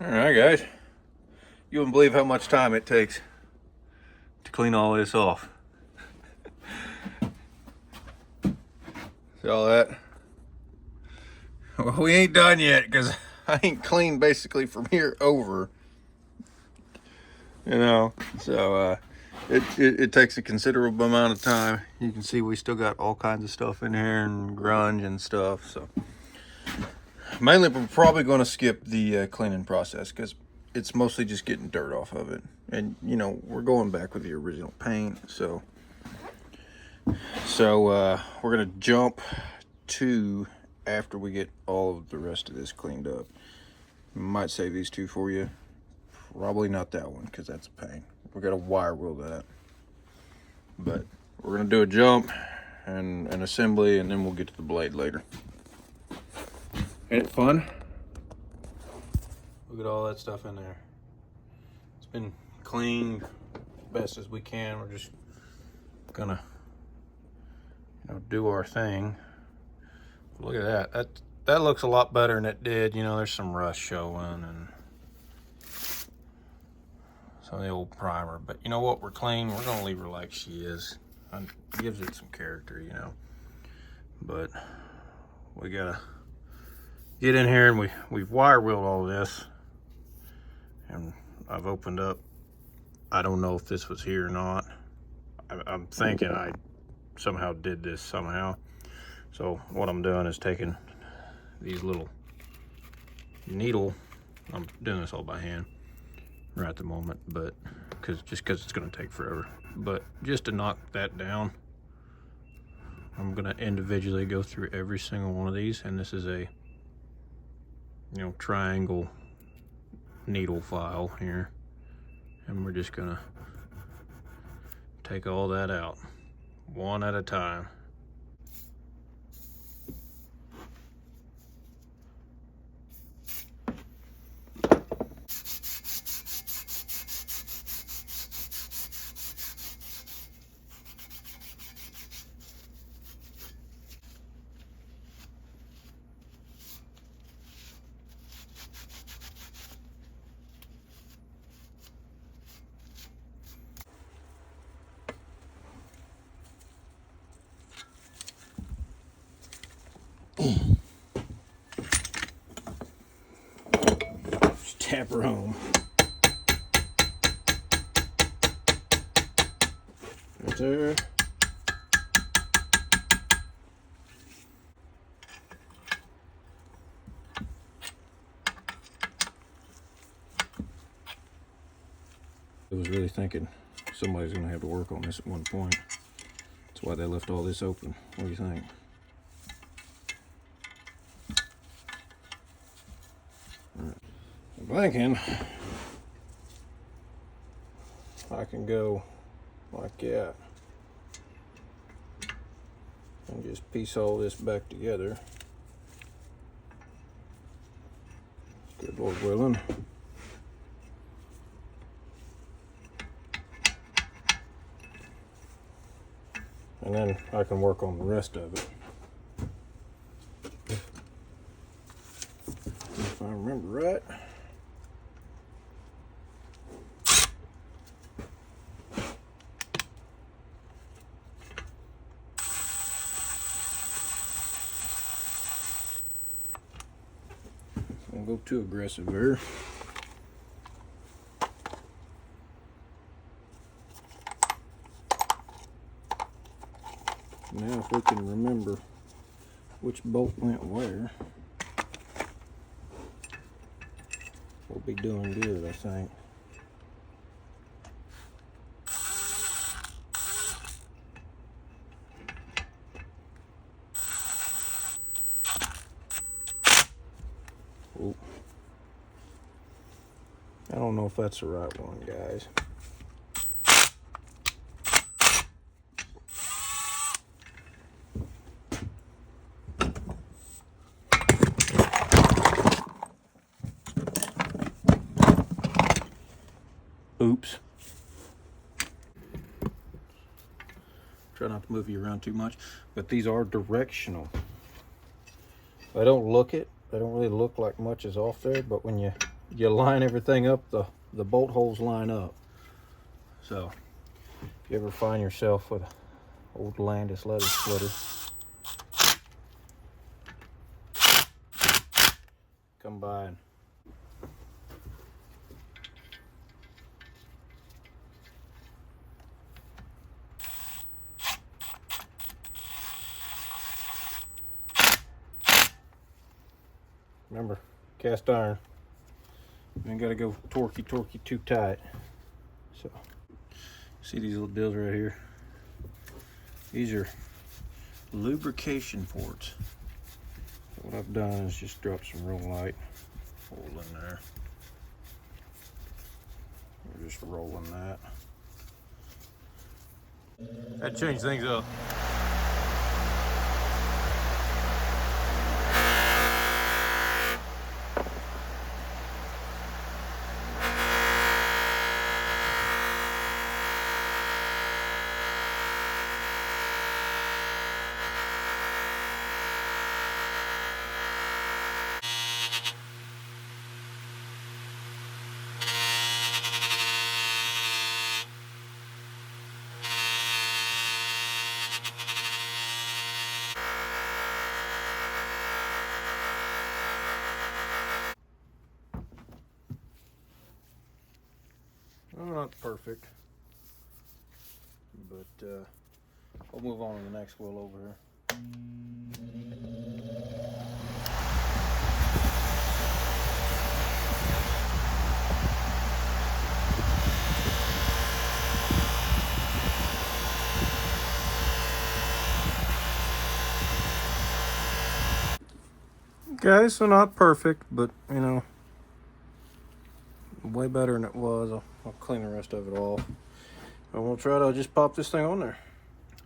All right, guys. You wouldn't believe how much time it takes to clean all this off. See all that? Well, we ain't done yet because I ain't cleaned basically from here over. You know, so it takes a considerable amount of time. You can see we still got all kinds of stuff in here and grunge and stuff. So mainly we're probably going to skip the cleaning process because it's mostly just getting dirt off of it. And, you know, we're going back with the original paint. So we're going to jump to after we get all of the rest of this cleaned up. Might save these two for you. Probably not that one because that's a pain. We're going to wire wheel that. But we're going to do a jump and an assembly, and then we'll get to the blade later. Ain't it fun? Look at all that stuff in there. It's been cleaned best as we can. We're just gonna, do our thing. Look at that. That looks a lot better than it did. You know, there's some rust showing and some of the old primer. But you know what? We're clean. We're gonna leave her like she is. It gives it some character, you know. But we gotta get in here, and we've wire wheeled all this. And I've opened up. I don't know if this was here or not. I'm thinking I somehow did this somehow. So what I'm doing is taking these little needle. I'm doing this all by hand right at the moment, but because it's going to take forever. But just to knock that down, I'm going to individually go through every single one of these, and this is a triangle needle file here, and we're just gonna take all that out one at a time. Just tap her home. Right there. I was really thinking somebody's going to have to work on this at one point. That's why they left all this open. What do you think? I'm thinking I can go like that and just piece all this back together. Good Lord willing. And then I can work on the rest of it. If I remember right. Don't go too aggressive here. Now if we can remember which bolt went where, we'll be doing good, I think. Ooh. I don't know if that's the right one, guys. Oops. Try not to move you around too much, but these are directional. They don't really look like much is off there, but when you you line everything up, the bolt holes line up. So if you ever find yourself with an old Landis leather splitter, come by and remember, cast iron. You ain't gotta go torquey too tight. So, see these little deals right here? These are lubrication ports. So what I've done is just drop some real light oil in there. We're just rolling that. That changed things up. Well, not perfect, but we'll move on to the next wheel over here. Okay, so not perfect, but you know, way better than it was. I'll clean the rest of it off. And we'll try to just pop this thing on there.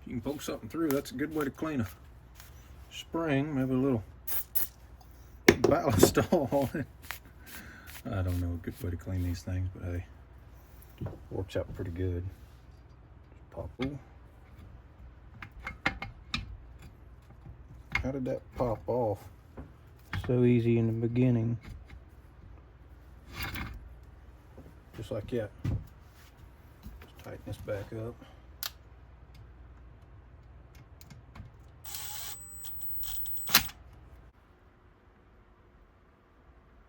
If you can poke something through, that's a good way to clean a spring. Maybe a little ballast on it. I don't know, a good way to clean these things, but hey, works out pretty good. Just pop. Ooh. How did that pop off? So easy in the beginning. Just like that. Just tighten this back up.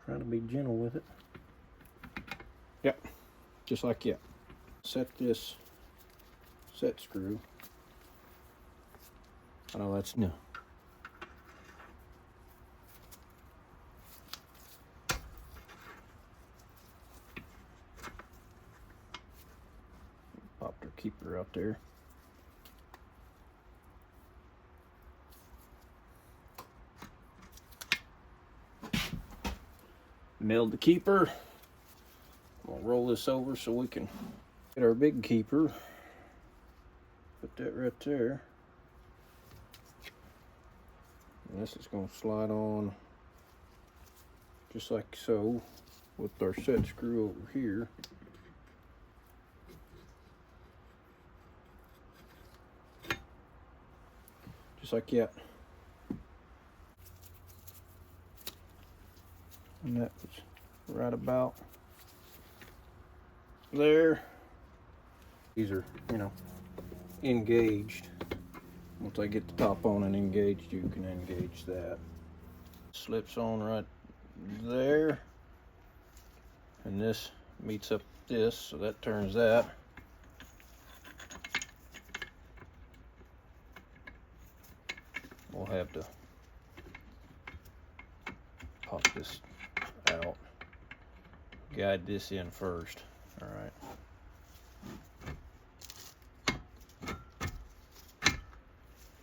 Trying to be gentle with it. Yep, just like that. Set this set screw. I know that's new. Popped our keeper out there. Milled the keeper. We'll roll this over so we can get our big keeper. Put that right there. And this is going to slide on just like so with our set screw over here. Just like that. And that was right about there. These are, you know, engaged. Once I get the top on and engaged, you can engage that. Slips on right there. And this meets up this, so that turns that. We'll have to pop this out. Guide this in first. All right.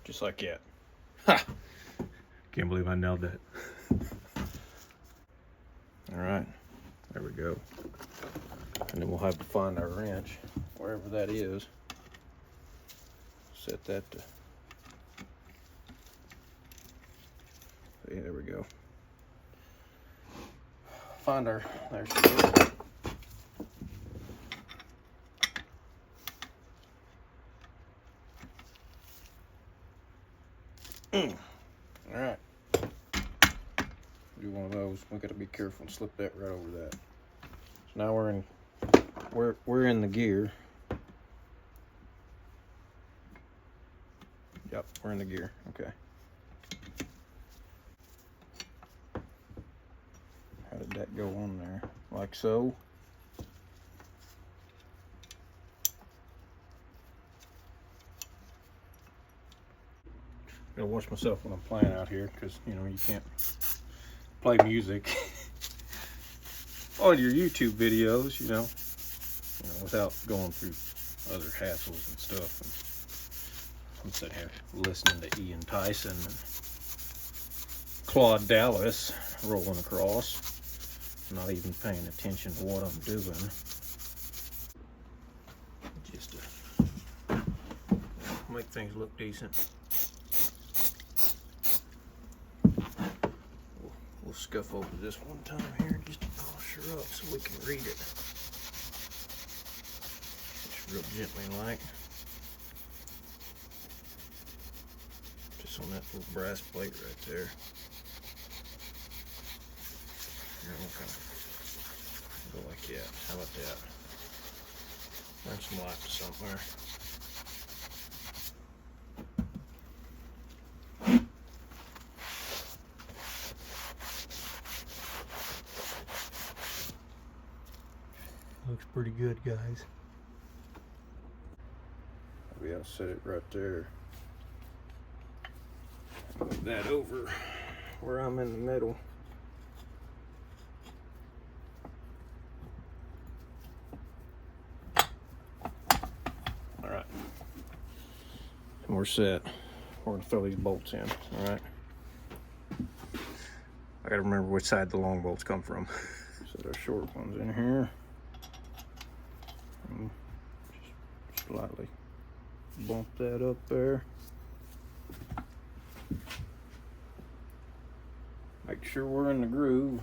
Just like that. Ha! Can't believe I nailed that. All right, there we go. And then we'll have to find our wrench, wherever that is. Set that to, see, there we go. Find our, there she is. All right. Do one of those. We got to be careful and slip that right over that. So now we're in the gear. Yep, we're in the gear. Okay. How did that go on there? Like so. Gotta watch myself when I'm playing out here, because you know you can't play music on your YouTube videos, you know, without going through other hassles and stuff. And I'm sitting here listening to Ian Tyson and Claude Dallas rolling across, not even paying attention to what I'm doing. Just to make things look decent. We'll scuff over this one time here just to polish her up so we can read it. Just real gently like. Just on that little brass plate right there. Here, we'll kind of go like that. How about that? Bring some light to somewhere. Looks pretty good, guys. Maybe I'll set it right there. Move that over where I'm in the middle. All right. And we're set. We're gonna throw these bolts in, all right? I gotta remember which side the long bolts come from. Set our short ones in here. And just slightly bump that up there. Make sure we're in the groove.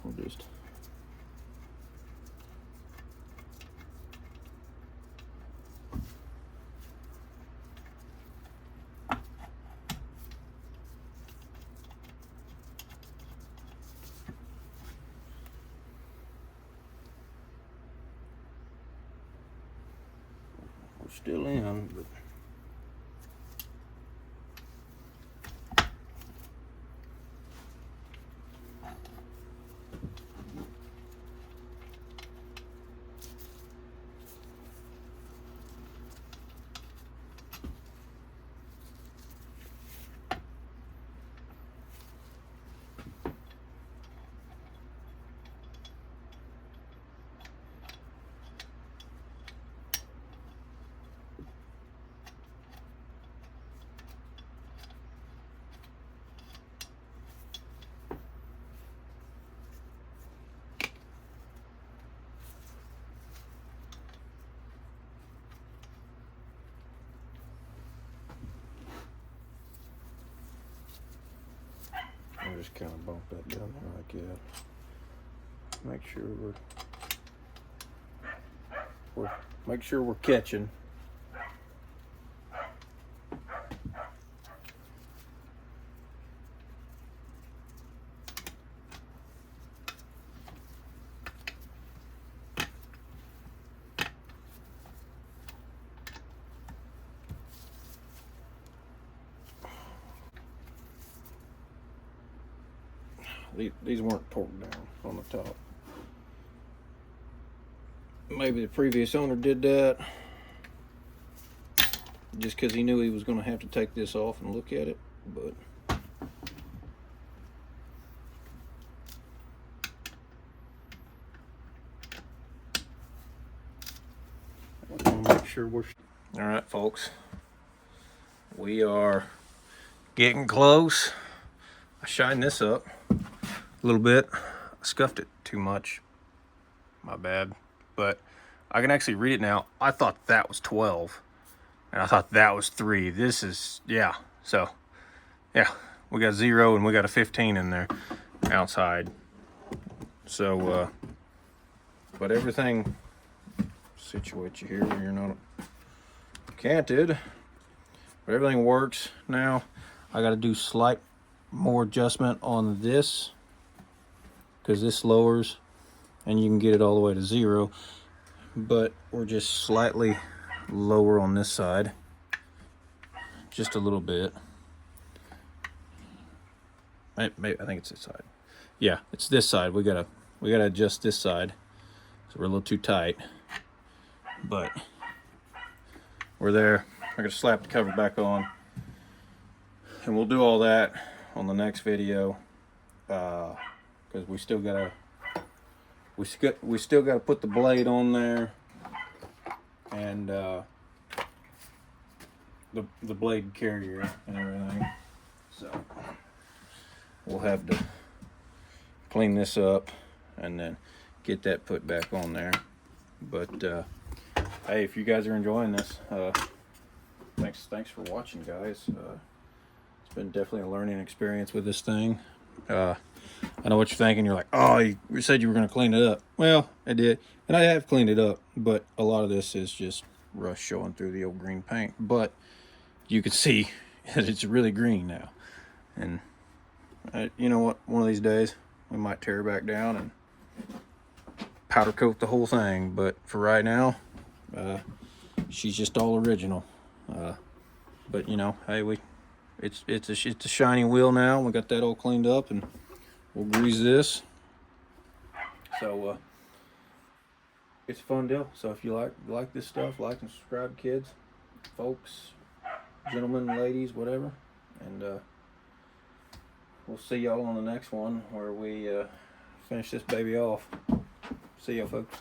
We'll just still in, but I'll just kind of bump that down there like that. Make sure we're catching. These weren't torqued down on the top. Maybe the previous owner did that just because he knew he was going to have to take this off and look at it, but I want to make sure we're... All right, folks, we are getting close. I shined this up a little bit. I scuffed it too much. My bad. But I can actually read it now. I thought that was 12. And I thought that was 3. This is, yeah. So, yeah. We got 0 and we got a 15 in there outside. So, but everything, situate you here where you're not canted. But everything works now. I got to do slight more adjustment on this, because this lowers and you can get it all the way to 0, but we're just slightly lower on this side, just a little bit. I think it's this side. Yeah, it's this side. We gotta adjust this side, so we're a little too tight, but we're there. I'm gonna slap the cover back on, and we'll do all that on the next video, because we still gotta put the blade on there, and the blade carrier and everything. So we'll have to clean this up and then get that put back on there. But hey, if you guys are enjoying this, thanks for watching, guys. It's been definitely a learning experience with this thing. I know what you're thinking. You're like, oh, you said you were going to clean it up. Well, I did, and I have cleaned it up, but a lot of this is just rust showing through the old green paint. But you can see that it's really green now. And you know what? One of these days, we might tear her back down and powder coat the whole thing. But for right now, she's just all original. But you know, hey, it's a shiny wheel now. We got that all cleaned up, and we'll grease this. So it's a fun deal. So if you like this stuff, like and subscribe, kids, folks, gentlemen, ladies, whatever. And we'll see y'all on the next one where we finish this baby off. See y'all, folks.